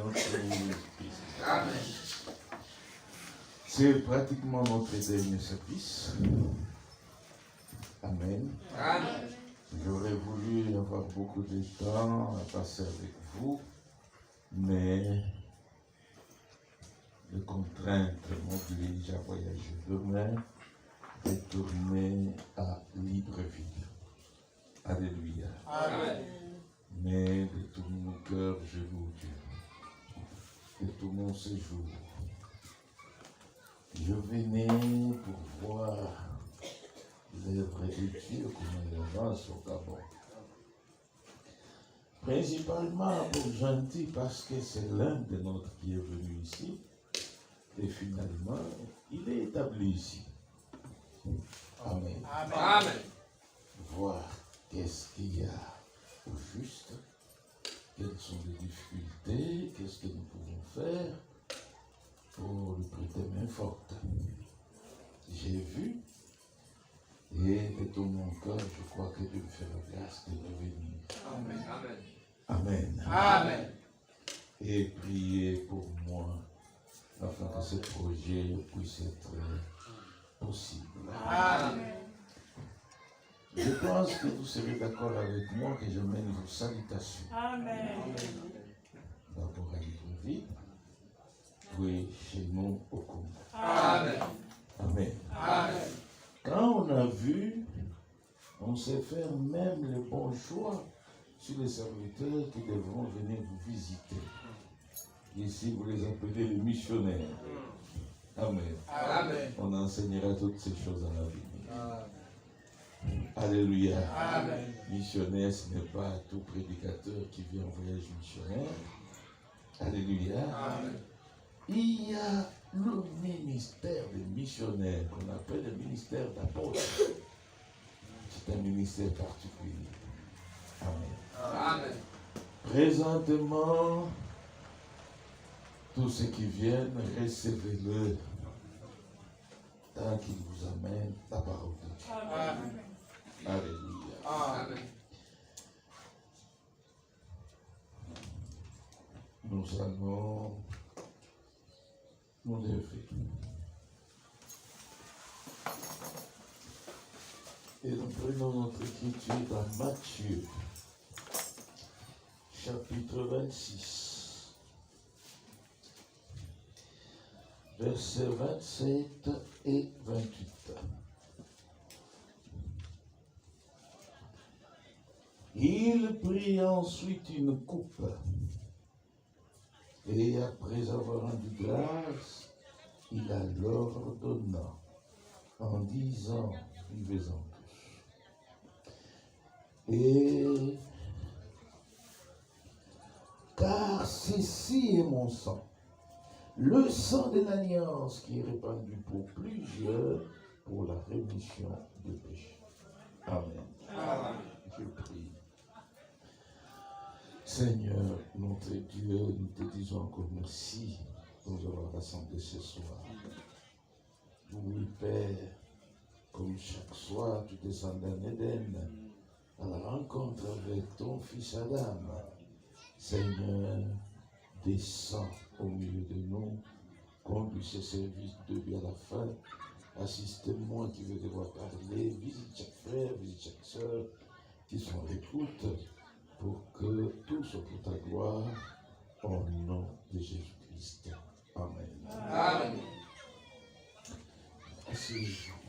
notre Jésus-Christ. Amen. C'est pratiquement notre dernier service. Amen. Amen. J'aurais voulu avoir beaucoup de temps à passer avec vous, mais les contraintes m'obligent à voyager demain et tourner à Libreville. Alléluia. Amen. Mais de tout mon cœur, je loue Dieu. De tout mon séjour, je venais pour voir l'œuvre de Dieu comme elle avance au Gabon. Principalement pour gentil parce que c'est l'un de nôtres qui est venu ici et finalement il est établi ici. Amen. Amen. Voir qu'est-ce qu'il y a au juste, quelles sont les difficultés, qu'est-ce que nous pouvons faire pour lui prêter main forte. J'ai vu, et de tout mon cœur, je crois que Dieu me fait la grâce de revenir. Amen. Amen. Amen. Et priez pour moi, afin que ce projet puisse être possible. Amen. Je pense que vous serez d'accord avec moi que je mène vos salutations. Amen. D'abord à Libreville, puis chez nous au Congo. Amen. Amen. Amen. Quand on a vu, on sait faire même le bon choix sur les serviteurs qui devront venir vous visiter. Ici, vous les appelez les missionnaires. Amen. Amen. On enseignera toutes ces choses à l'avenir. Alléluia. Amen. Missionnaire, ce n'est pas tout prédicateur qui vient en voyage missionnaire. Alléluia. Amen. Il y a le ministère des missionnaires qu'on appelle le ministère d'apôtre. C'est un ministère particulier. Amen. Amen. Présentement, tous ceux qui viennent, recevez-le tant qu'il vous amène la parole de Dieu. Amen. Alléluia. Amen. Nous allons nous lever. Et nous prenons notre écriture dans Matthieu, chapitre 26, versets 27 et 28. Il prit ensuite une coupe, et après avoir rendu grâce, il la leur donna, en disant, buvez-en tous. Et car ceci est mon sang, le sang de l'alliance qui est répandu pour plusieurs pour la rémission des péchés. Amen. Amen. Je prie. Seigneur, notre Dieu, nous te disons encore merci pour nous avoir rassemblés ce soir. Oui, Père, comme chaque soir, tu descends en Éden à la rencontre avec ton fils Adam. Seigneur, descends au milieu de nous, conduis ce service de lui à la fin. Assiste-moi qui veux devoir parler, visite chaque frère, visite chaque soeur qui sont à l'écoute, pour que tout soit pour ta gloire, au nom de Jésus-Christ. Amen. Amen. Asseyez-vous.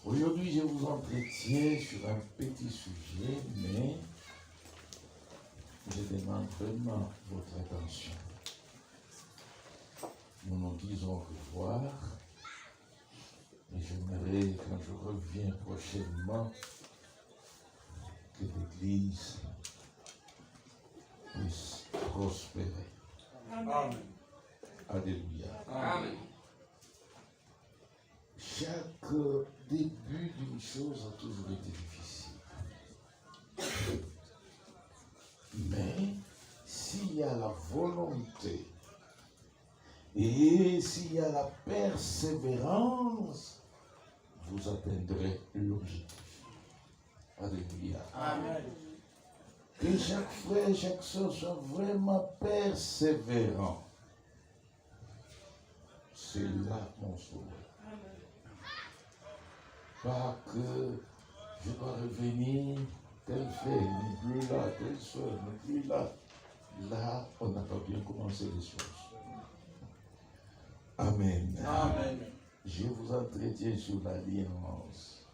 Aujourd'hui, je vous entretiens sur un petit sujet, mais je demande vraiment votre attention. Nous nous disons au revoir. Et j'aimerais, quand je reviens prochainement, que l'Église puisse prospérer. Amen. Alléluia. Amen. Chaque début d'une chose a toujours été difficile. Mais s'il y a la volonté et s'il y a la persévérance, vous atteindrez l'objectif. Alléluia. Amen. Que chaque frère et chaque soeur soit vraiment persévérant. C'est là mon souhait. Pas que je dois revenir, tel frère n'est plus là, telle soeur n'est plus là. Là, on n'a pas bien commencé les choses. Amen. Amen. Je vous entretiens sur l'alliance.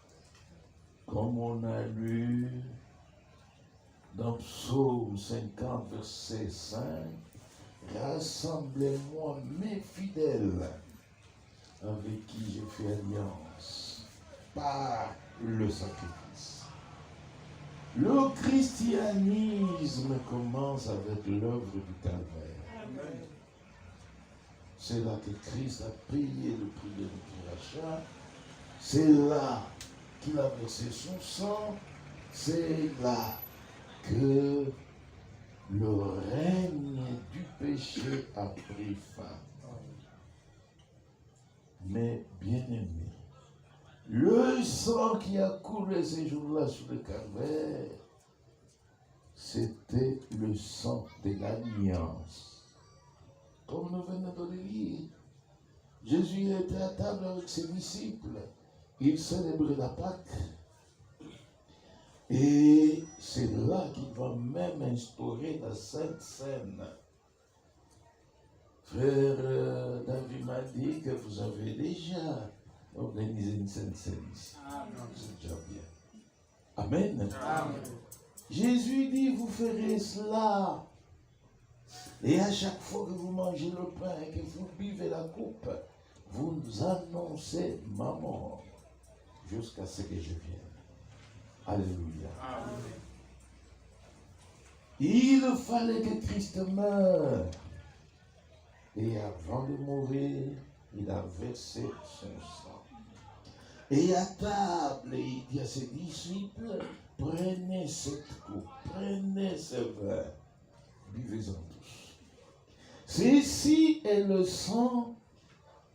Comme on a lu dans Psaume 50, verset 5, rassemblez-moi mes fidèles avec qui j'ai fait alliance par le sacrifice. Le christianisme commence avec l'œuvre du calvaire. Amen. C'est là que Christ a payé le prix de notre rachat. C'est là qu'il a versé son sang. C'est là que le règne du péché a pris fin. Mais bien aimé, le sang qui a coulé ces jours-là sur le calvaire, c'était le sang de l'alliance. Comme nous venons de le lire, Jésus était à table avec ses disciples. Il célébrait la Pâque. Et c'est là qu'il va même instaurer la Sainte Seine. Frère David m'a dit que vous avez déjà organisé une Sainte Seine ici. C'est déjà bien. Amen. Amen. Jésus dit, vous ferez cela. Et à chaque fois que vous mangez le pain et que vous buvez la coupe, vous annoncez ma mort jusqu'à ce que je vienne. Alléluia. Amen. Il fallait que Christ meure. Et avant de mourir, il a versé son sang. Et à table, il dit à ses disciples, prenez cette coupe, prenez ce vin, buvez-en tous. Ceci est le sang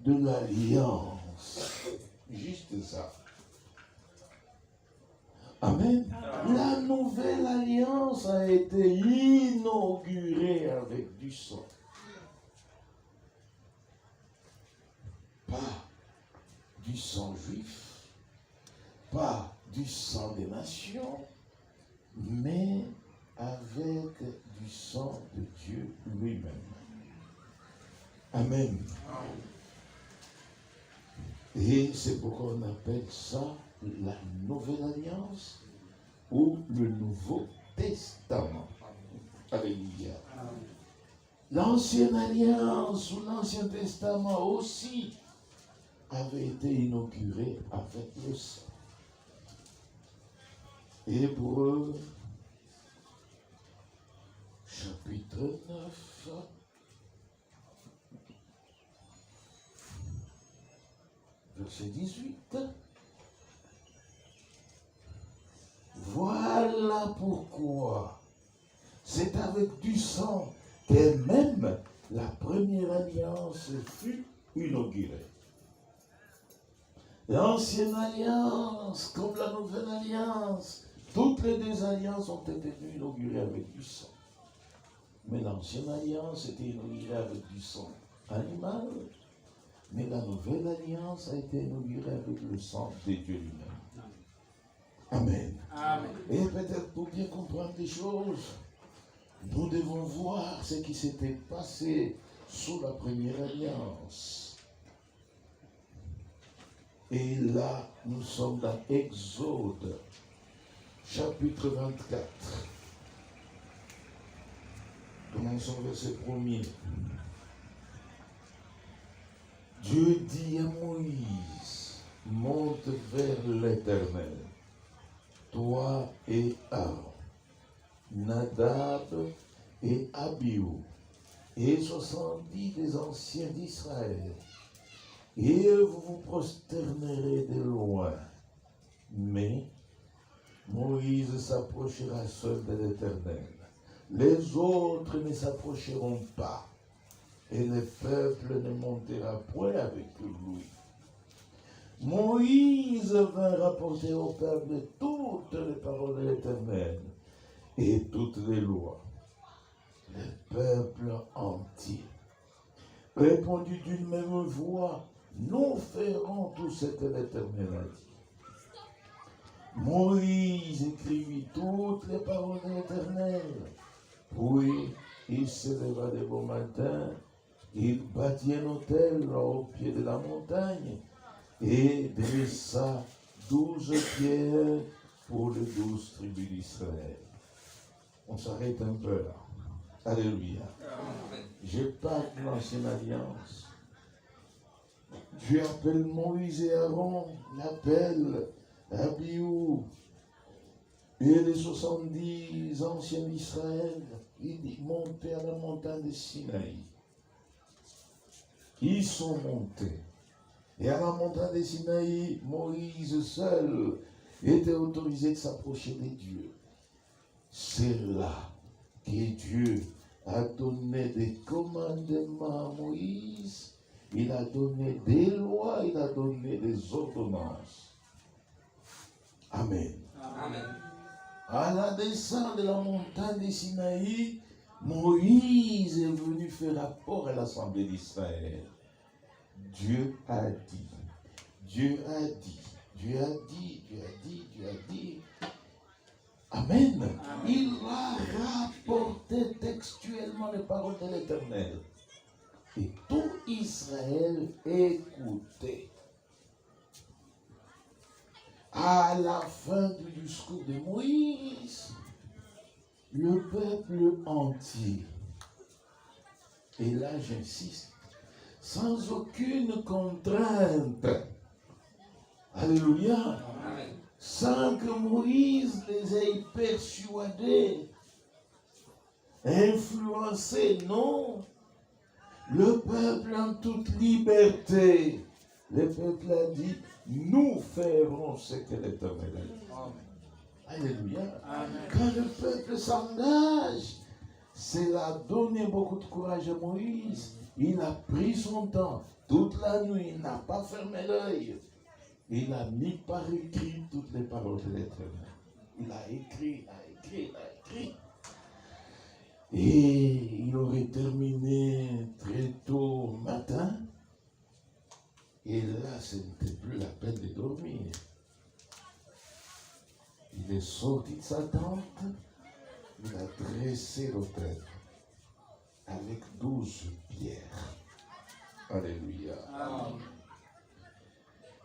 de l'alliance. Juste ça. Amen. Amen. La nouvelle alliance a été inaugurée avec du sang. Pas du sang juif, pas du sang des nations, mais avec du sang de Dieu lui-même. Amen. Et c'est pourquoi on appelle ça la nouvelle alliance ou le Nouveau Testament. Alléluia. L'ancienne alliance ou l'Ancien Testament aussi avait été inauguré avec le sang. Hébreux, chapitre 9. Verset 18. Voilà pourquoi c'est avec du sang que même la première alliance fut inaugurée. L'ancienne alliance, comme la nouvelle alliance, toutes les deux alliances ont été inaugurées avec du sang. Mais l'ancienne alliance était inaugurée avec du sang animal, mais la nouvelle alliance a été inaugurée avec le sang de Dieu lui-même. Amen. Amen. Et peut-être pour bien comprendre les choses, nous devons voir ce qui s'était passé sous la première alliance. Et là, nous sommes dans Exode, chapitre 24. Commençons verset 1er. Dieu dit à Moïse, monte vers l'Éternel, toi et Aaron, Nadab et Abihu, et 70 des anciens d'Israël, et vous vous prosternerez de loin. Mais Moïse s'approchera seul de l'Éternel. Les autres ne s'approcheront pas, et le peuple ne montera point avec lui. Moïse vint rapporter au peuple toutes les paroles de l'Éternel. et toutes les lois. Le peuple entier répondit d'une même voix, nous ferons tout ce que l'Éternel a dit. Moïse écrivit toutes les paroles de l'Éternel. Puis il se leva de bon matin, il bâtit un autel au pied de la montagne et dressa 12 pierres pour les 12 tribus d'Israël. On s'arrête un peu là. Alléluia. Je parle de l'ancienne alliance. Dieu appelle Moïse et Aaron, l'appelle Abiou et les 70 anciens d'Israël. Il dit montez à la montagne de Sinaï. Ils sont montés. Et à la montagne de Sinaï, Moïse seul était autorisé de s'approcher des dieux. C'est là que Dieu a donné des commandements à Moïse, il a donné des lois, il a donné des ordonnances. Amen. Amen. À la descente de la montagne de Sinaï, Moïse est venu faire rapport à l'assemblée d'Israël. Dieu a dit, Dieu a dit, Dieu a dit, Dieu a dit, Dieu a dit. Amen. Amen. Il a rapporté textuellement les paroles de l'Éternel. Et tout Israël écoutait. À la fin du discours de Moïse, le peuple entier, et là j'insiste, sans aucune contrainte, alléluia, Amen. sans que Moïse les ait persuadés, influencés, non. Le peuple en toute liberté, le peuple a dit, nous ferons ce que l'Éternel a dit. Alléluia. Amen. Quand le peuple s'engage, cela a donné beaucoup de courage à Moïse. Il a pris son temps, toute la nuit, il n'a pas fermé l'œil. Il a mis par écrit toutes les paroles de l'Éternel. Il a écrit, il a écrit. Et il aurait terminé très tôt au matin. Et là, ce n'était plus la peine de dormir. Il est sorti de sa tente. Il a dressé l'autel avec 12 pierres. Alléluia. Amen.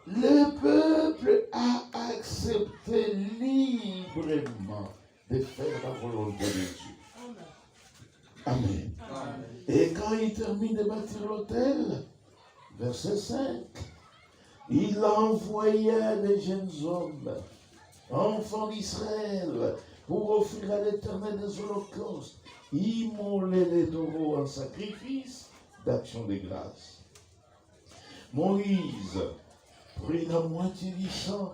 Le peuple a accepté librement de faire la volonté de Dieu. Amen. Amen. Et quand il termine de bâtir l'autel, verset 5, il envoya des jeunes hommes, enfants d'Israël, pour offrir à l'Éternel des holocaustes, immoler les taureaux en sacrifice d'action de grâce. Moïse prit la moitié du sang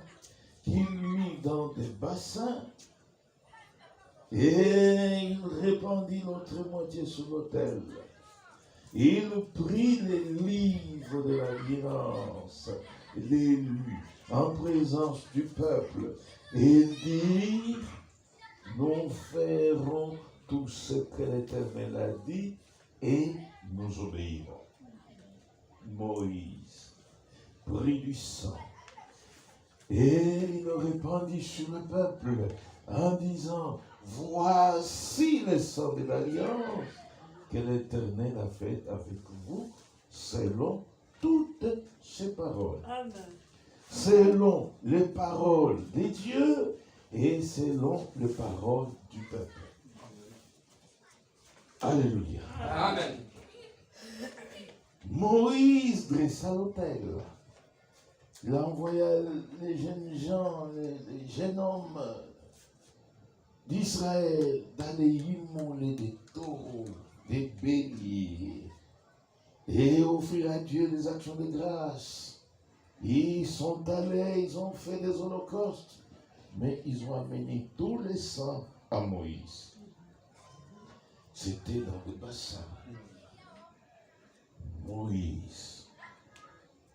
qu'il mit dans des bassins et il répandit l'autre moitié sur l'autel. Il prit les livres de l'alliance, les lut en présence du peuple et dit, nous ferons tout ce que l'Éternel a dit et nous obéirons. Moïse prit du sang et il le répandit sur le peuple en disant, voici le sang de l'alliance que l'Éternel a fait avec vous selon toutes ses paroles. Amen. Selon les paroles des dieux et selon les paroles du peuple. Alléluia. Amen. Moïse dressa l'autel. Il envoya les jeunes gens, les jeunes hommes d'Israël d'aller immoler des taureaux, des béliers et offrir à Dieu des actions de grâce. Ils sont allés, ils ont fait des holocaustes, mais ils ont amené tous les sangs à Moïse. C'était dans des bassins. Moïse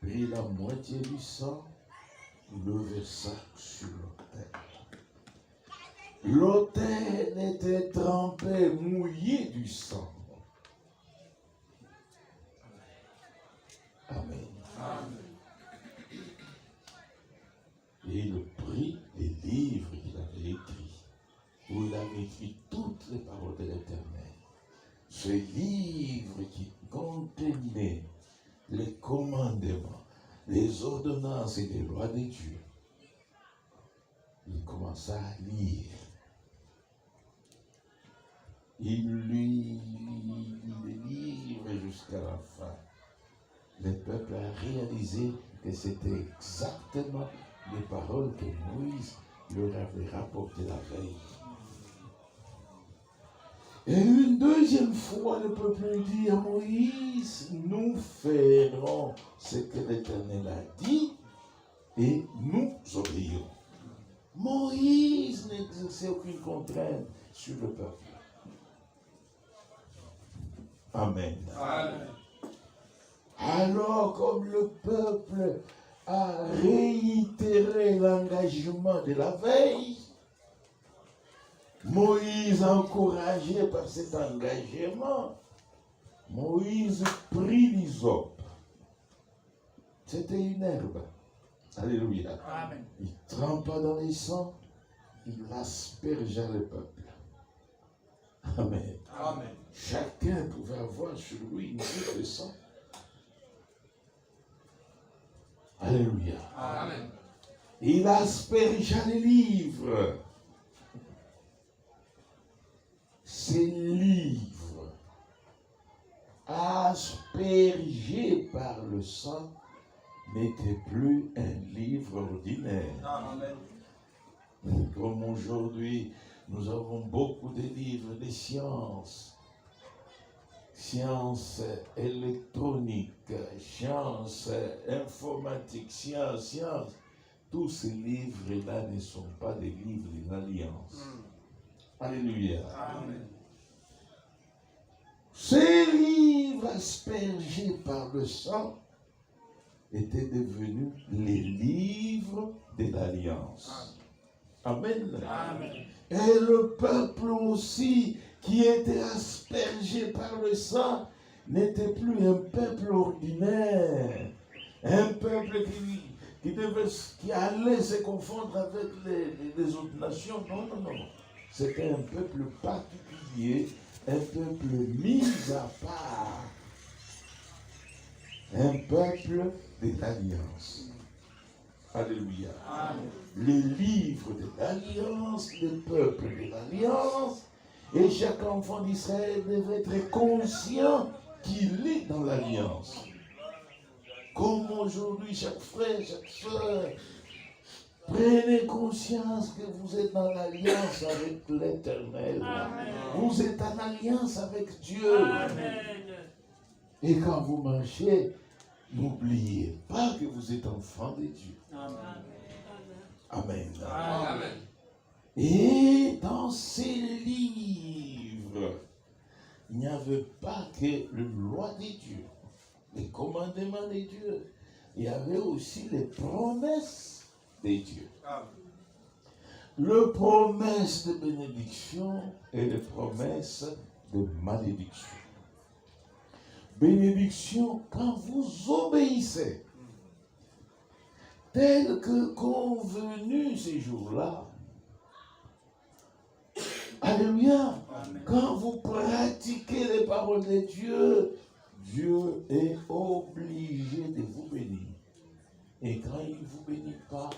prit la moitié du sang, le versa sur l'autel. L'autel où il avait écrit toutes les paroles de l'Éternel. Ce livre qui contenait les commandements, les ordonnances et les lois de Dieu. Il commença à lire. Il lit les livres jusqu'à la fin. Le peuple a réalisé que c'était exactement les paroles que Moïse leur avait rapportées la veille. Et une deuxième fois, le peuple dit à Moïse, nous ferons ce que l'Éternel a dit et nous obéirons. Moïse n'exerçait aucune contrainte sur le peuple. Amen. Amen. Alors, comme le peuple a réitéré l'engagement de la veille, Moïse, encouragé par cet engagement, Moïse prit l'hysope. C'était une herbe. Alléluia. Amen. Il trempa dans les sangs, il aspergea le peuple. Amen. Amen. Chacun pouvait avoir sur lui une goutte de sang. Alléluia. Amen. Il aspergea les livres. Ces livres, aspergés par le sang, n'étaient plus un livre ordinaire. Amen. Comme aujourd'hui, nous avons beaucoup de livres de sciences, sciences électroniques, sciences informatiques, sciences. Tous ces livres-là ne sont pas des livres de l'Alliance. Alléluia. Amen. Ces livres aspergés par le sang étaient devenus les livres de l'Alliance. Amen. Amen. Et le peuple aussi qui était aspergé par le sang n'était plus un peuple ordinaire, un peuple qui allait se confondre avec les autres nations. Non. C'était un peuple particulier, un peuple mis à part, un peuple de l'Alliance. Alléluia. Amen. Les livres de l'Alliance, le peuple de l'Alliance, et chaque enfant d'Israël devait être conscient qu'il est dans l'Alliance. Comme aujourd'hui, chaque frère, chaque soeur, prenez conscience que vous êtes dans l'alliance avec l'Éternel. Vous êtes en alliance avec Dieu. Amen. Et quand vous marchez, n'oubliez pas que vous êtes enfant de Dieu. Amen. Amen. Et dans ces livres, il n'y avait pas que les lois de Dieu, les commandements de Dieu. Il y avait aussi les promesses de Dieu. Amen. Les promesses de bénédiction et les promesses de malédiction. Bénédiction quand vous obéissez, tel que convenu ces jours-là. Alléluia. Amen. Quand vous pratiquez les paroles de Dieu, Dieu est obligé de vous bénir. Et quand il ne vous bénit pas,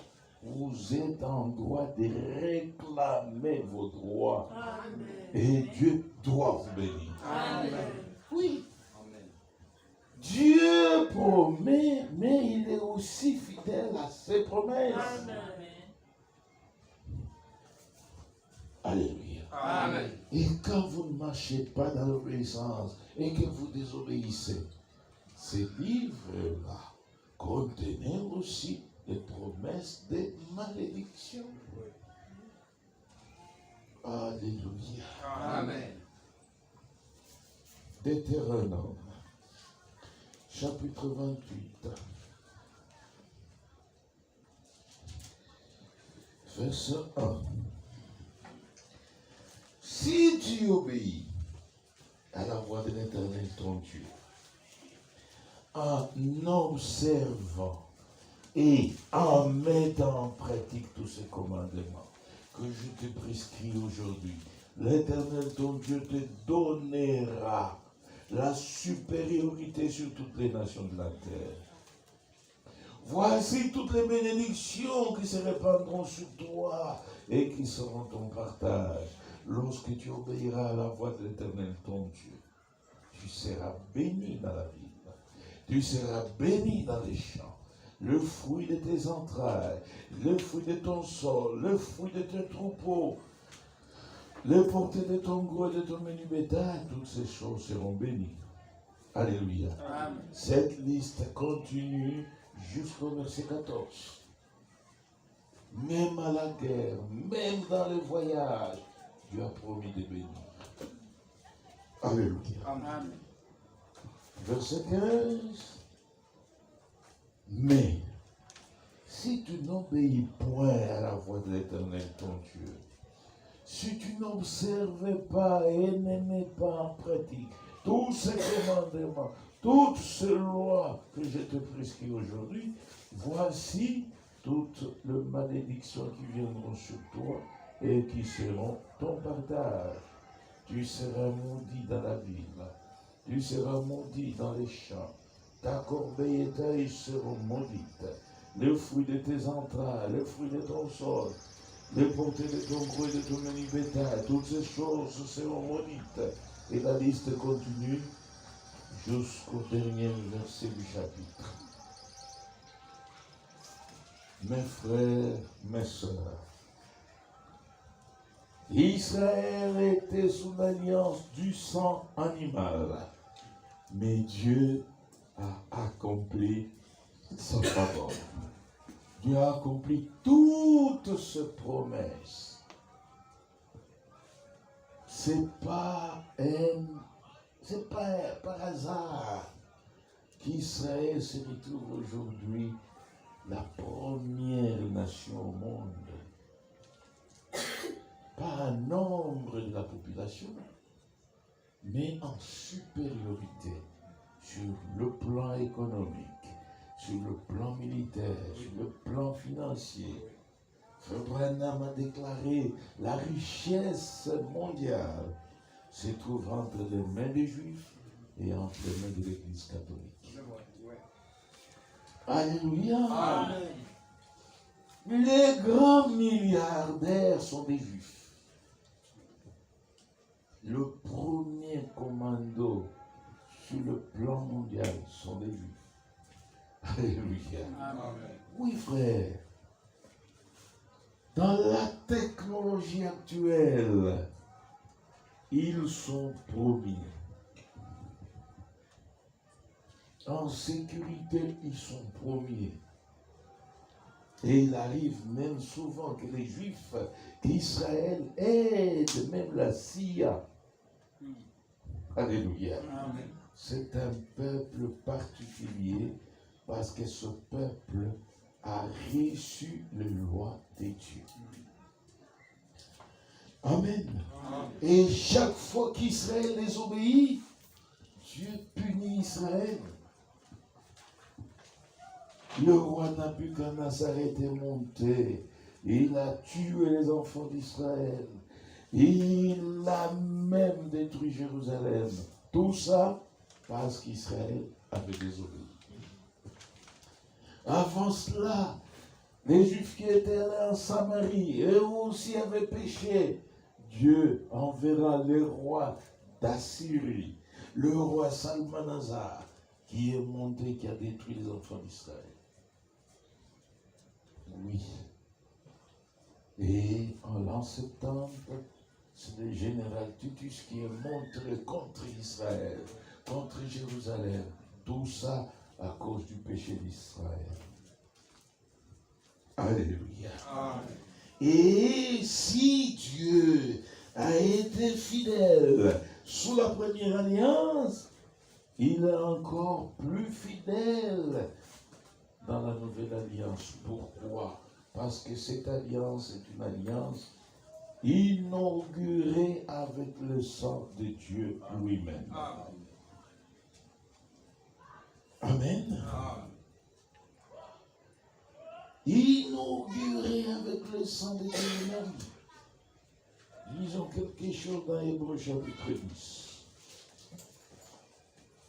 vous êtes en droit de réclamer vos droits. Amen. Et Dieu doit vous bénir. Amen. Oui, Amen. Dieu promet, mais il est aussi fidèle à ses promesses. Amen. Alléluia. Amen. Et quand vous ne marchez pas dans l'obéissance et que vous désobéissez, ces livres-là contenaient aussi les promesses de malédiction. Alléluia. Amen. Deutéronome, chapitre 28, verset 1. Si tu obéis à la voix de l'Éternel ton Dieu, en observant et en mettant en pratique tous ces commandements que je te prescris aujourd'hui, l'Éternel ton Dieu te donnera la supériorité sur toutes les nations de la terre. Voici toutes les bénédictions qui se répandront sur toi et qui seront ton partage. Lorsque tu obéiras à la voix de l'Éternel ton Dieu, tu seras béni dans la ville, tu seras béni dans les champs. Le fruit de tes entrailles, le fruit de ton sol, le fruit de tes troupeaux, le porté de ton gros et de ton menu bétail, toutes ces choses seront bénies. Alléluia. Amen. Cette liste continue jusqu'au verset 14. Même à la guerre, même dans le voyage, Dieu a promis de bénir. Alléluia. Amen. Verset 15. Mais, si tu n'obéis point à la voix de l'Éternel ton Dieu, si tu n'observes pas et ne mets pas en pratique tous ces commandements, toutes ces lois que je te prescris aujourd'hui, voici toutes les malédictions qui viendront sur toi et qui seront ton partage. Tu seras maudit dans la ville, tu seras maudit dans les champs, ta corbeille et ta riche seront maudites, le fruit de tes entrailles, le fruit de ton sol, le porté de ton gros et de ton menu bétail, toutes ces choses seront maudites. Et la liste continue jusqu'au dernier verset du chapitre. Mes frères, mes sœurs, Israël était sous l'alliance du sang animal, mais Dieu a accompli sa parole. Dieu a accompli toutes ses promesses. C'est pas par hasard qu'Israël se retrouve aujourd'hui la première nation au monde. Pas un nombre de la population, mais en supériorité sur le plan économique, sur le plan militaire, sur le plan financier. Frère Branham a déclaré la richesse mondiale se trouve entre les mains des Juifs et entre les mains de l'Église catholique. Alléluia. Amen. Les grands milliardaires sont des Juifs. Le premier commando sur le plan mondial sont des Juifs. Alléluia. Amen. Oui, frère. Dans la technologie actuelle, ils sont promis. En sécurité, ils sont promis. Et il arrive même souvent que les Juifs d'Israël aident même la CIA. Alléluia. Amen. C'est un peuple particulier parce que ce peuple a reçu les lois de Dieu. Amen. Amen. Et chaque fois qu'Israël les obéit, Dieu punit Israël. Le roi Nabuchodonosor était monté. Il a tué les enfants d'Israël. Il a même détruit Jérusalem. Tout ça parce qu'Israël avait désobéi. Avant cela, les Juifs qui étaient allés en Samarie, eux aussi avaient péché. Dieu enverra le roi d'Assyrie, le roi Salmanasar, qui est monté, qui a détruit les enfants d'Israël. Oui. Et en l'an 70, c'est le général Titus qui est monté contre Israël, contre Jérusalem. Tout ça à cause du péché d'Israël. Alléluia. Amen. Et si Dieu a été fidèle sous la première alliance, il est encore plus fidèle dans la nouvelle alliance. Pourquoi? Parce que cette alliance est une alliance inaugurée avec le sang de Dieu lui-même. Amen. Amen. Inaugurée avec le sang de Dieu lui-même. Lisons quelque chose dans Hébreux chapitre 10.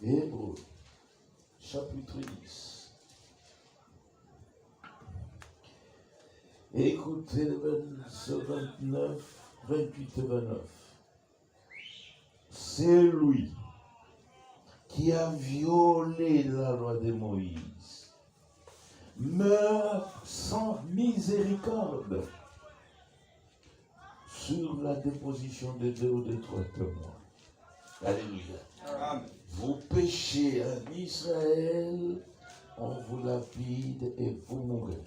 Hébreux chapitre 10. Écoutez le verset 29, 28 et 29. C'est lui qui a violé la loi de Moïse, meurt sans miséricorde sur la déposition de 2 ou de 3 témoins. Alléluia. Amen. Vous péchez en Israël, on vous lapide et vous mourrez.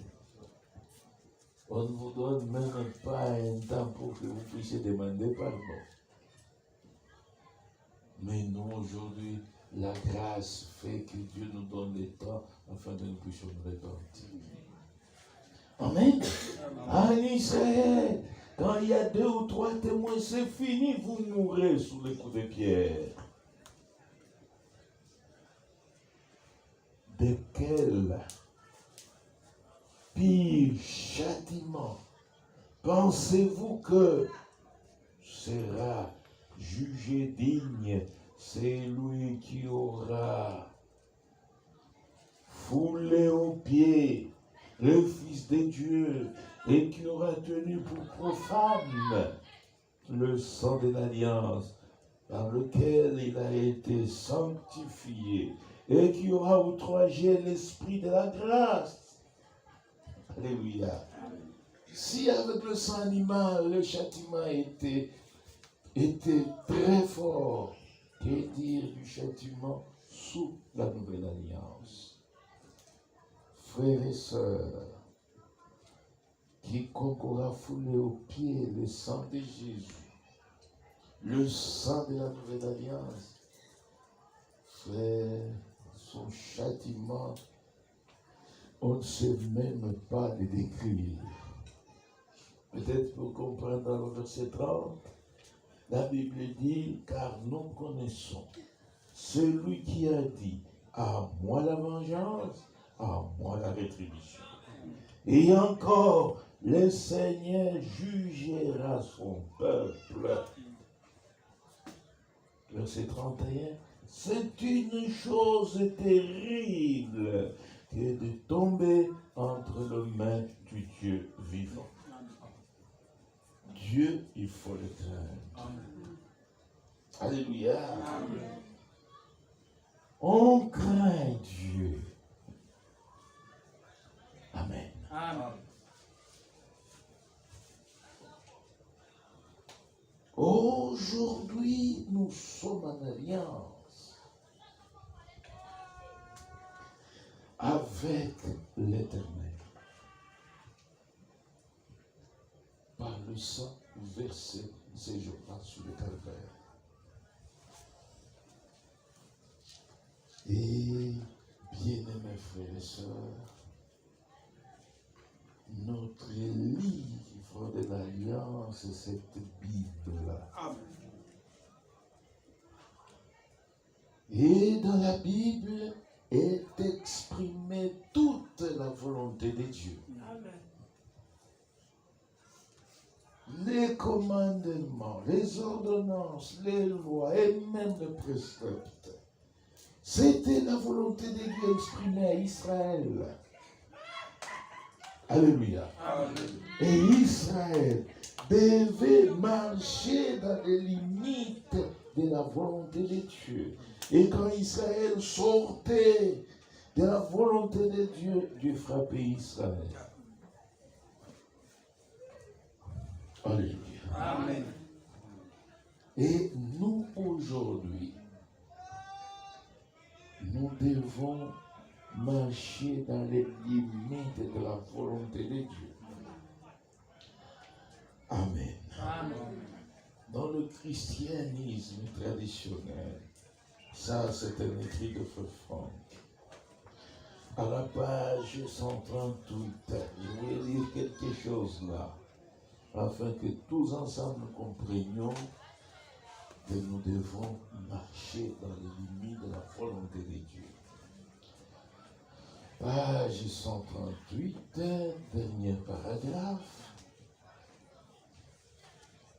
On ne vous donne même pas un temps pour que vous puissiez demander pardon. Mais nous, aujourd'hui, la grâce fait que Dieu nous donne le temps afin que nous puissions nous repentir. Amen. En Israël, quand il y a 2 ou 3 témoins, c'est fini, vous mourrez sous les coups de pierre. De quel pire châtiment pensez-vous que sera jugé digne celui qui aura foulé aux pieds le Fils de Dieu et qui aura tenu pour profane le sang de l'alliance par lequel il a été sanctifié et qui aura outragé l'esprit de la grâce. Alléluia. Si avec le sang animal, le châtiment était très fort, que dire du châtiment sous la nouvelle alliance? Frères et sœurs, quiconque aura foulé aux pieds le sang de Jésus, le sang de la nouvelle alliance, frère, son châtiment, on ne sait même pas le décrire. Peut-être pour comprendre dans le verset 30, la Bible dit, car nous connaissons celui qui a dit, à moi la vengeance, à moi la rétribution. Et encore, le Seigneur jugera son peuple. Verset 31, c'est une chose terrible que de tomber entre les mains du Dieu vivant. Dieu, il faut le craindre. Alléluia. Amen. On craint Dieu. Amen. Amen. Aujourd'hui, nous sommes en alliance avec l'Éternel. Par le sang versé ces jours-là sur le calvaire. Et bien-aimés frères et sœurs, notre livre de l'Alliance, c'est cette Bible-là. Amen. Et dans la Bible est exprimée toute la volonté de Dieu. Amen. Les commandements, les ordonnances, les lois et même les préceptes. C'était la volonté de Dieu exprimée à Israël. Alléluia. Amen. Et Israël devait marcher dans les limites de la volonté de Dieu. Et quand Israël sortait de la volonté de Dieu, Dieu frappait Israël. Alléluia. Amen. Et nous, aujourd'hui, nous devons marcher dans les limites de la volonté de Dieu. Amen. Amen. Dans le christianisme traditionnel, ça c'est un écrit de Frère Franck. À la page 138, je vais lire quelque chose là, afin que tous ensemble nous comprenions que nous devons marcher dans les limites de la volonté de Dieu. Page 138, dernier paragraphe.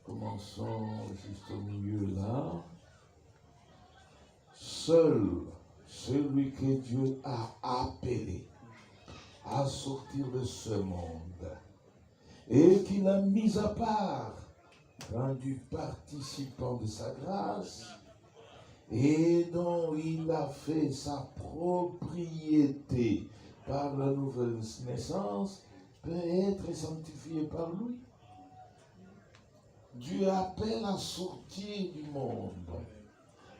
Commençons juste au milieu là. Seul celui que Dieu a appelé à sortir de ce monde et qu'il a mis à part, rendu participant de sa grâce et dont il a fait sa propriété par la nouvelle naissance, peut être sanctifié par lui. Dieu appelle à sortir du monde,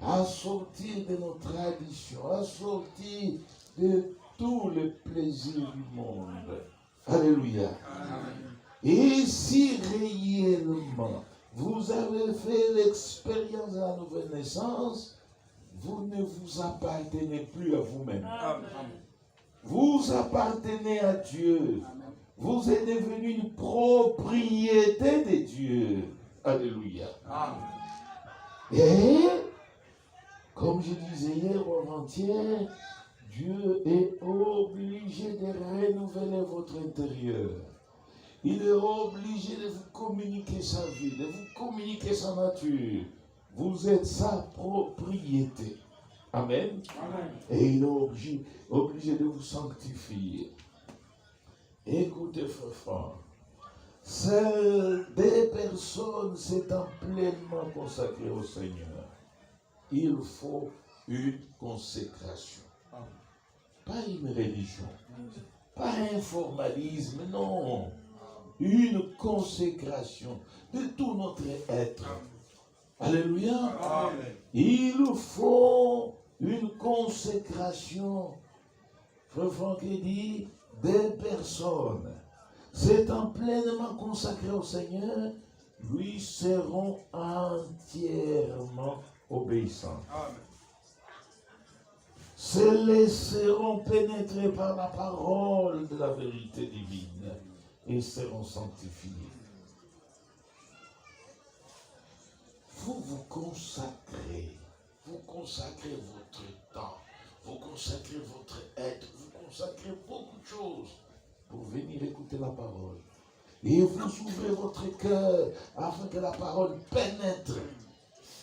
à sortir de nos traditions, à sortir de tous les plaisirs du monde. Alléluia. Amen. Et si réellement vous avez fait l'expérience de la nouvelle naissance, vous ne vous appartenez plus à vous-même. Amen. Vous appartenez à Dieu. Vous êtes devenu une propriété de Dieu. Alléluia. Amen. Et, comme je disais hier ou avant-hier, Dieu est obligé de renouveler votre intérieur. Il est obligé de vous communiquer sa vie, de vous communiquer sa nature. Vous êtes sa propriété. Amen. Amen. Et il est obligé de vous sanctifier. Écoutez, frère Franck, seules des personnes s'étant pleinement consacrées au Seigneur, il faut une consécration. Pas une religion, pas un formalisme, non. Une consécration de tout notre être. Alléluia. Amen. Il faut une consécration. Frère Franck dit, des personnes s'étant pleinement consacrées au Seigneur, lui seront entièrement obéissants. Amen. Se laisseront pénétrer par la parole de la vérité divine et seront sanctifiés. Vous consacrez votre temps, vous consacrez votre être, vous consacrez beaucoup de choses pour venir écouter la parole. Et vous ouvrez votre cœur afin que la parole pénètre.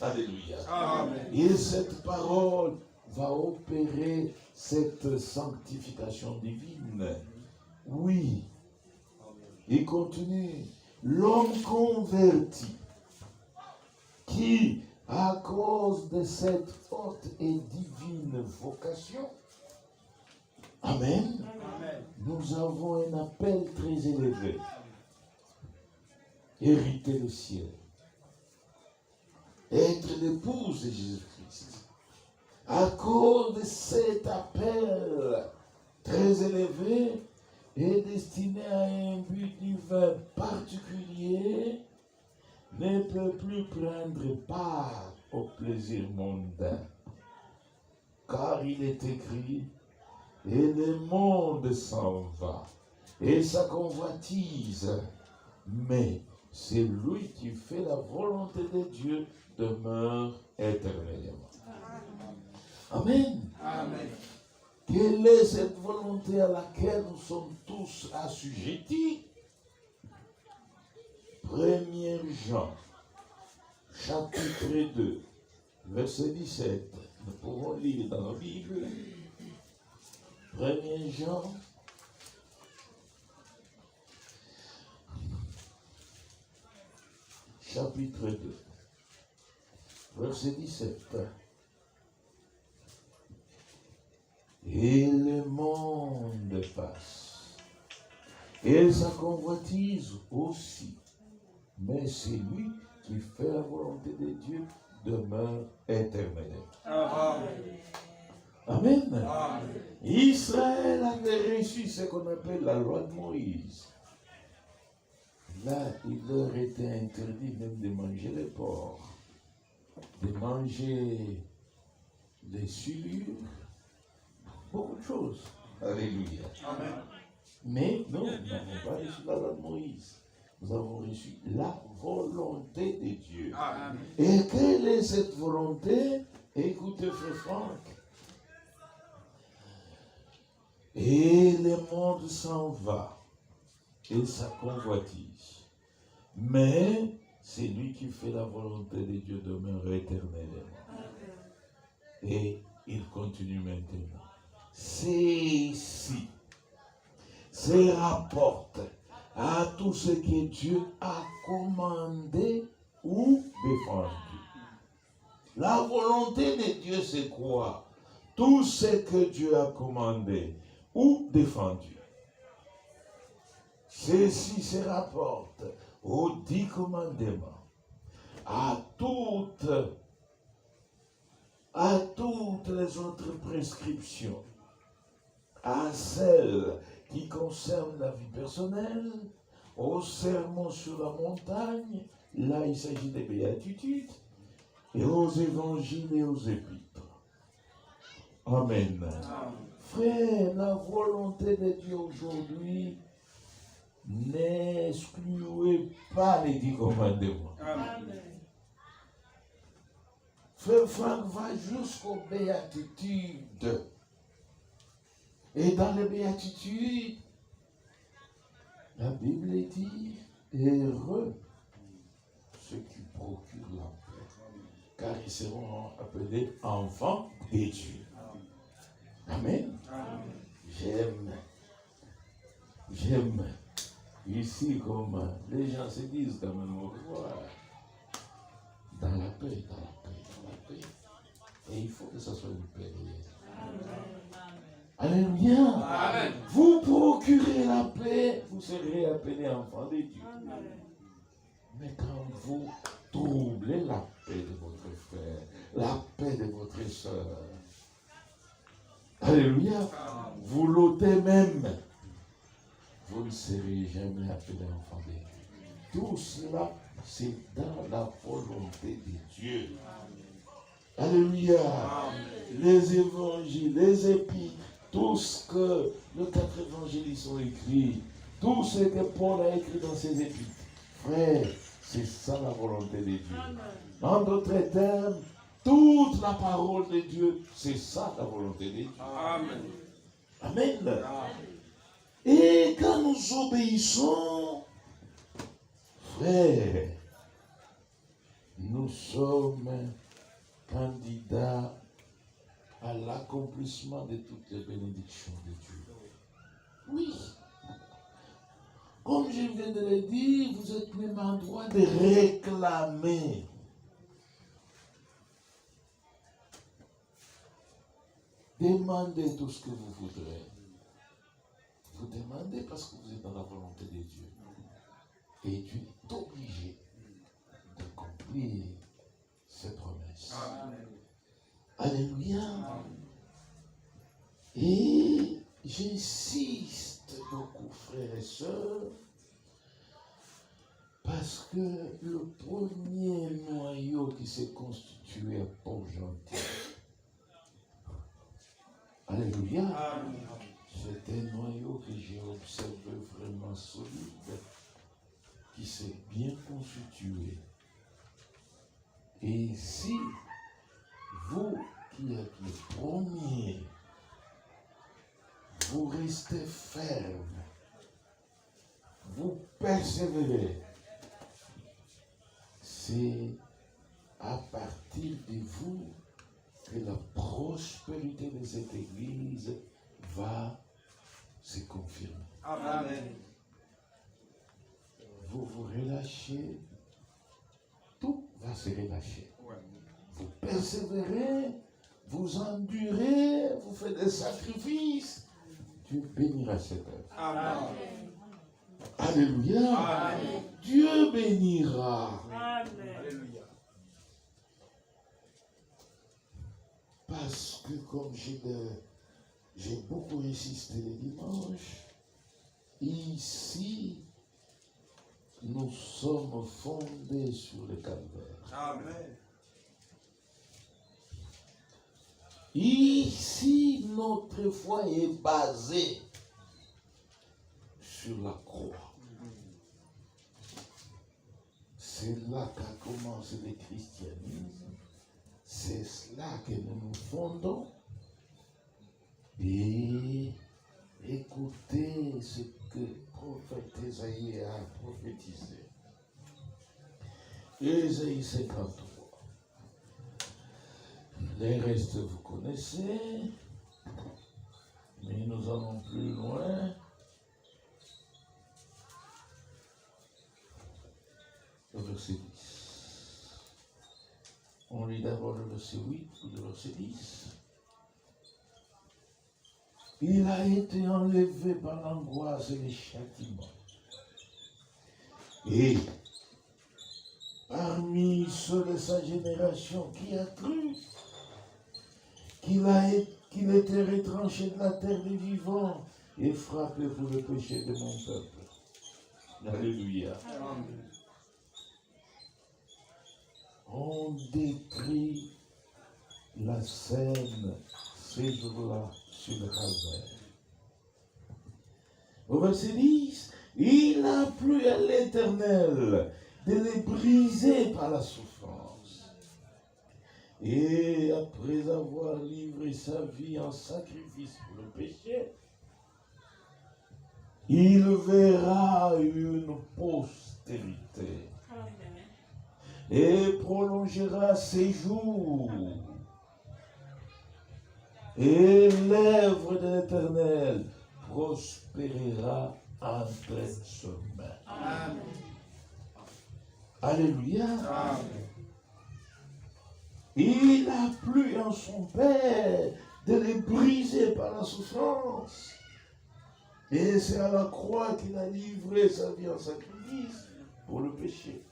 Alléluia. Amen. Et cette parole va opérer cette sanctification divine. Oui. Il continue. L'homme converti qui, à cause de cette haute et divine vocation, Amen, Amen. nous avons un appel très élevé. Hériter le ciel. Être l'épouse de Jésus-Christ. À cause de cet appel très élevé et destiné à un but divin particulier, ne peut plus prendre part au plaisir mondain. Car il est écrit, et le monde s'en va, et sa convoitise, mais c'est lui qui fait la volonté de Dieu demeure éternellement. Amen. Amen. Quelle est cette volonté à laquelle nous sommes tous assujettis? 1er Jean, chapitre 2, verset 17. Nous pouvons lire dans la Bible. 1er Jean, chapitre 2, verset 17. Et le monde passe, et sa convoitise aussi. Mais c'est lui qui fait la volonté de Dieu demeure éternellement. Amen. Amen. Amen. Israël avait reçu ce qu'on appelle la loi de Moïse. Là, il leur était interdit même de manger les porcs, de manger les souillures, beaucoup de choses. Alléluia. Amen. Mais nous n'avons pas reçu la loi de Moïse. Nous avons reçu la volonté de Dieu. Amen. Et quelle est cette volonté? Écoutez, frère Franck. Et le monde s'en va, et sa convoitise. Mais C'est lui qui fait la volonté de Dieu demeure éternellement. Et il continue maintenant. Ceci se rapporte à tout ce que Dieu a commandé ou défendu. La volonté de Dieu, c'est quoi? Tout ce que Dieu a commandé ou défendu. Ceci se rapporte aux 10 commandements, à toutes les autres prescriptions, à celles qui concernent la vie personnelle, au sermon sur la montagne, là il s'agit des béatitudes, et aux évangiles et aux épîtres. Amen. Frère, la volonté de Dieu aujourd'hui, n'excluez pas les 10 commandements. Amen. Frère Franck va jusqu'aux béatitudes. Et dans les béatitudes, la Bible dit, heureux ceux qui procurent la paix, car ils seront appelés enfants de Dieu. Amen. J'aime. Ici, comme les gens se disent quand même au revoir, dans la paix. Et il faut que ça soit une paix réelle. Alléluia. Amen. Vous procurez la paix, vous serez appelés enfants de Dieu. Mais quand vous troublez la paix de votre frère, la paix de votre soeur, alléluia, vous l'ôtez même, vous ne serez jamais appelés enfants de Dieu. Tout cela, c'est dans la volonté de Dieu. Alléluia. Les évangiles, les épîtres, tout ce que les 4 évangélistes ont écrit, tout ce que Paul a écrit dans ses épîtres, frère, c'est ça la volonté de Dieu. En d'autres termes, toute la parole de Dieu, c'est ça la volonté de Dieu. Amen. Amen. Et quand nous obéissons, frère, nous sommes candidats à l'accomplissement de toutes les bénédictions de Dieu. Oui. Comme je viens de le dire, vous êtes même en droit de réclamer. Demandez tout ce que vous voudrez. Vous demandez parce que vous êtes dans la volonté de Dieu. Et Dieu est obligé d'accomplir ses promesses. Amen. Alléluia. Et j'insiste beaucoup, frères et sœurs, parce que le premier noyau qui s'est constitué à Port-Gentil, alléluia, Amen. c'est un noyau que j'ai observé vraiment solide, qui s'est bien constitué. Et si vous qui êtes le premier, vous restez ferme, vous persévérez, c'est à partir de vous que la prospérité de cette église va se confirmer. Amen. Vous vous relâchez, tout va se relâcher. Vous persévérez, vous endurez, vous faites des sacrifices. Dieu bénira cette œuvre. Amen. Alléluia. Amen. Dieu bénira. Alléluia. Parce que comme j'ai beaucoup insisté les dimanches, ici, nous sommes fondés sur le calvaire. Amen. Ici, notre foi est basée sur la croix. C'est là qu'a commencé le christianisme. C'est cela que nous nous fondons. Et écoutez ce que le prophète Ésaïe a prophétisé. Ésaïe 53. Les restes, vous connaissez. Mais nous allons plus loin. Le verset 10. On lit d'abord le verset 8 ou le verset 10. Il a été enlevé par l'angoisse et les châtiments. Et parmi ceux de sa génération qui a cru qu'il était retranché de la terre des vivants et frappé pour le péché de mon peuple. Alléluia. Amen. On décrit la scène ces jours-là sur le calvaire. Au verset 10, il a plu à l'Éternel de les briser par la souffrance. Et après avoir livré sa vie en sacrifice pour le péché, il verra une postérité. Et prolongera ses jours. Et l'œuvre de l'Éternel prospérera entre ses mains. Amen. Alléluia. Amen. Il a plu en son Père de les briser par la souffrance. Et c'est à la croix qu'il a livré sa vie en sacrifice pour le péché.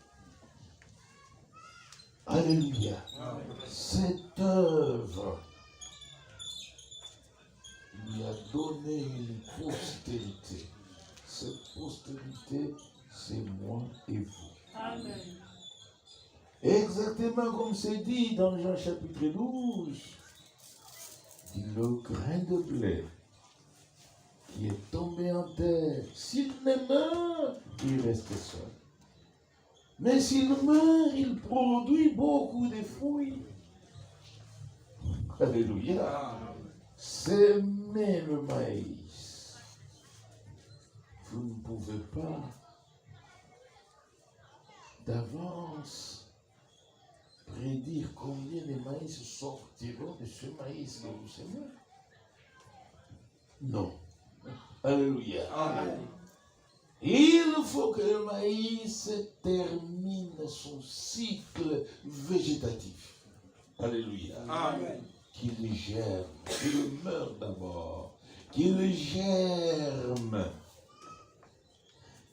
Alléluia. Amen. Cette œuvre lui a donné une postérité. Cette postérité, c'est moi et vous. Amen. Exactement comme c'est dit dans Jean chapitre 12. Le grain de blé qui est tombé en terre, s'il ne meurt, il reste seul. Mais s'il meurt, il produit beaucoup de fruits. Alléluia. Amen. S'aimer le maïs. Vous ne pouvez pas d'avance prédire combien de maïs sortiront de ce maïs que vous aimez. Non. Alléluia. Amen. Il faut que le maïs termine son cycle végétatif. Alléluia. Amen. Qu'il germe, qu'il meure d'abord, qu'il germe,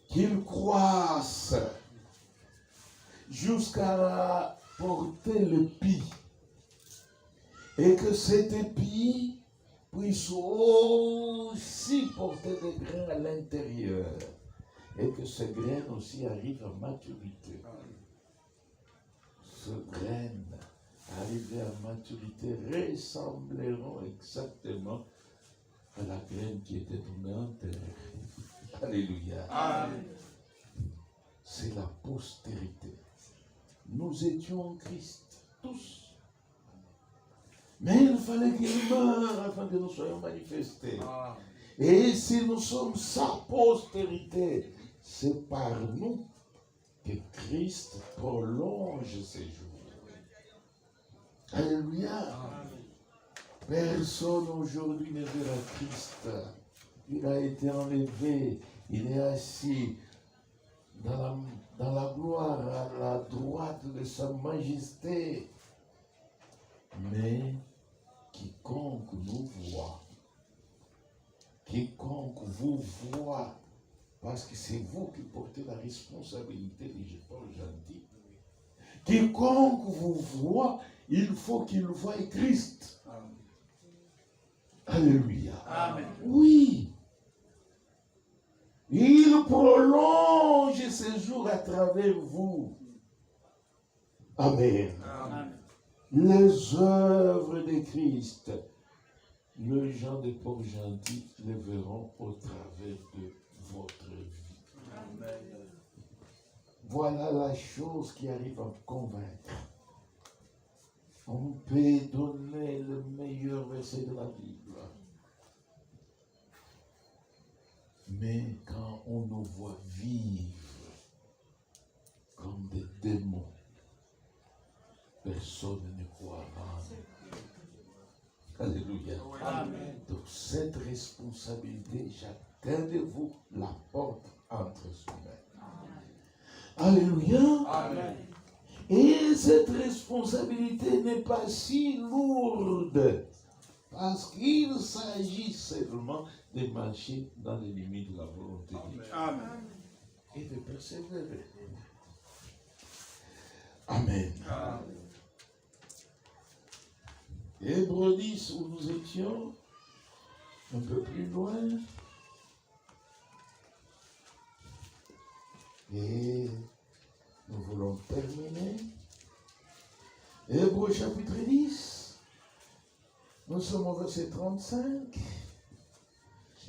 qu'il croisse jusqu'à porter le pis. Et que cet épi puisse aussi porter des grains à l'intérieur. Et que ces graines aussi arrivent à maturité. Ces graines arrivées à maturité ressembleront exactement à la graine qui était tombée en terre. Alléluia. Amen. C'est la postérité. Nous étions en Christ, tous. Mais il fallait qu'il meure afin que nous soyons manifestés. Amen. Et si nous sommes sa postérité, c'est par nous que Christ prolonge ses jours. Alléluia. Personne aujourd'hui ne verra Christ. Il a été enlevé. Il est assis dans la gloire à la droite de sa majesté. Mais quiconque nous voit, quiconque vous voit, parce que c'est vous qui portez la responsabilité des gens gentils. Quiconque vous voit, il faut qu'il voie Christ. Amen. Alléluia. Amen. Oui. Il prolonge ses jours à travers vous. Amen. Amen. Les œuvres de Christ, les gens des pauvres gentils les verront au travers de votre vie. Amen. Voilà la chose qui arrive à me convaincre. On peut donner le meilleur verset de la Bible. Mais quand on nous voit vivre comme des démons, personne ne croira. Alléluia. Amen. Donc cette responsabilité, chacun de vous la porte entre ses mains. Alléluia. Amen. Et cette responsabilité n'est pas si lourde, parce qu'il s'agit seulement de marcher dans les limites de la volonté de Dieu Amen. et de persévérer. Amen. Amen. Hébreux 10, où nous étions, un peu plus loin. Et nous voulons terminer. Hébreux chapitre 10. Nous sommes au verset 35.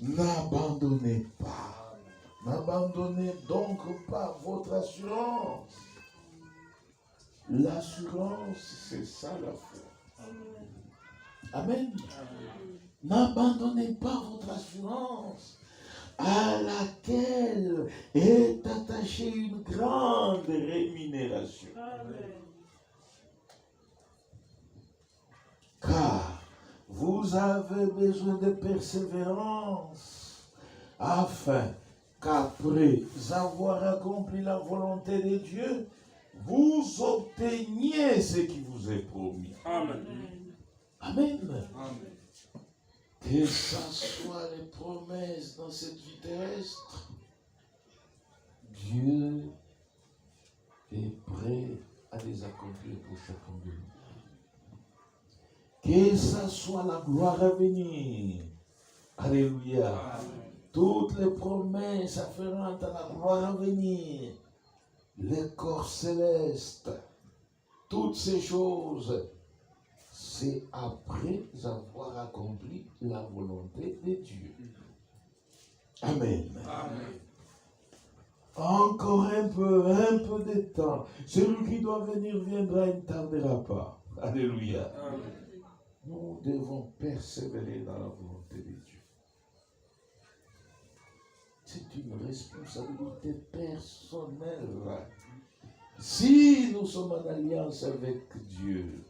N'abandonnez pas. N'abandonnez donc pas votre assurance. L'assurance, c'est ça la foi. Amen. N'abandonnez pas votre assurance à laquelle est attachée une grande rémunération. Car vous avez besoin de persévérance afin qu'après avoir accompli la volonté de Dieu, vous obteniez ce qui vous est promis. Amen. Amen. Amen. Que ce soit les promesses dans cette vie terrestre, Dieu est prêt à les accomplir pour chacun de nous. Que ce soit la gloire à venir. Alléluia. Amen. Toutes les promesses afférentes à la gloire à venir, les corps célestes, toutes ces choses, c'est après avoir accompli la volonté de Dieu. Amen. Amen. Encore un peu de temps. Celui qui doit venir viendra, il ne tardera pas. Alléluia. Amen. Nous devons persévérer dans la volonté de Dieu. C'est une responsabilité personnelle. Si nous sommes en alliance avec Dieu,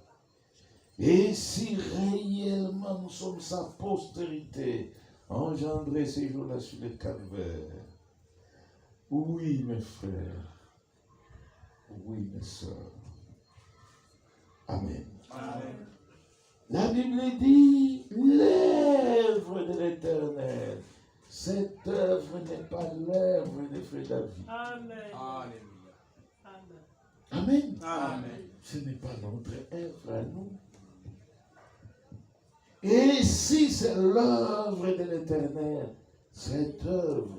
et si réellement nous sommes sa postérité, engendrés ces jours-là sur le calvaire, oui mes frères, oui mes sœurs, Amen. Amen. La Bible dit, l'œuvre de l'Éternel. Cette œuvre n'est pas l'œuvre des frères David. Amen. Alléluia. Amen. Amen. Ce n'est pas notre œuvre à nous. Et si c'est l'œuvre de l'Éternel, cette œuvre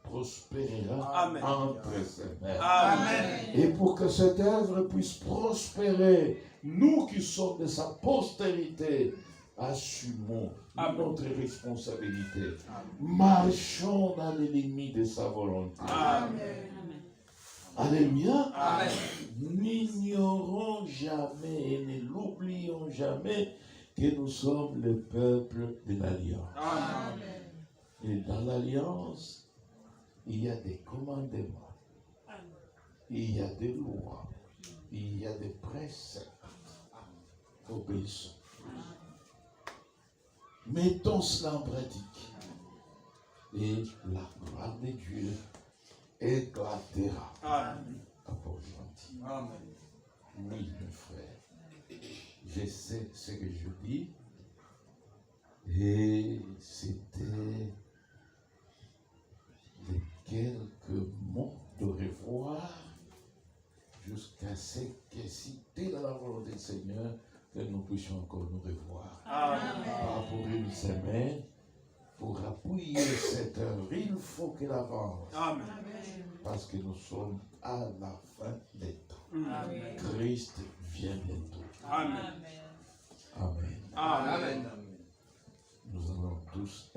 prospérera Amen. entre ses mains. Amen. Et pour que cette œuvre puisse prospérer, nous qui sommes de sa postérité, assumons Amen. notre responsabilité. Amen. Marchons dans les limites de sa volonté. Amen. Alléluia. Amen. N'ignorons jamais et ne l'oublions jamais que nous sommes le peuple de l'Alliance. Amen. Et dans l'Alliance, il y a des commandements, il y a des lois, il y a des préceptes. Obéissons. Mettons cela en pratique. Et la gloire de Dieu éclatera. Amen. Apport gentil. Amen. Oui, mes frères. Je sais ce que je dis. Et c'était les quelques mots de revoir jusqu'à ce que si tel est la volonté du Seigneur, que nous puissions encore nous revoir. Amen. Pas pour une semaine, pour appuyer cette œuvre, il faut qu'elle avance. Amen. Parce que nous sommes à la fin des temps. Amen. Christ vient bientôt. Amen. Amen. Amen. Nous allons tous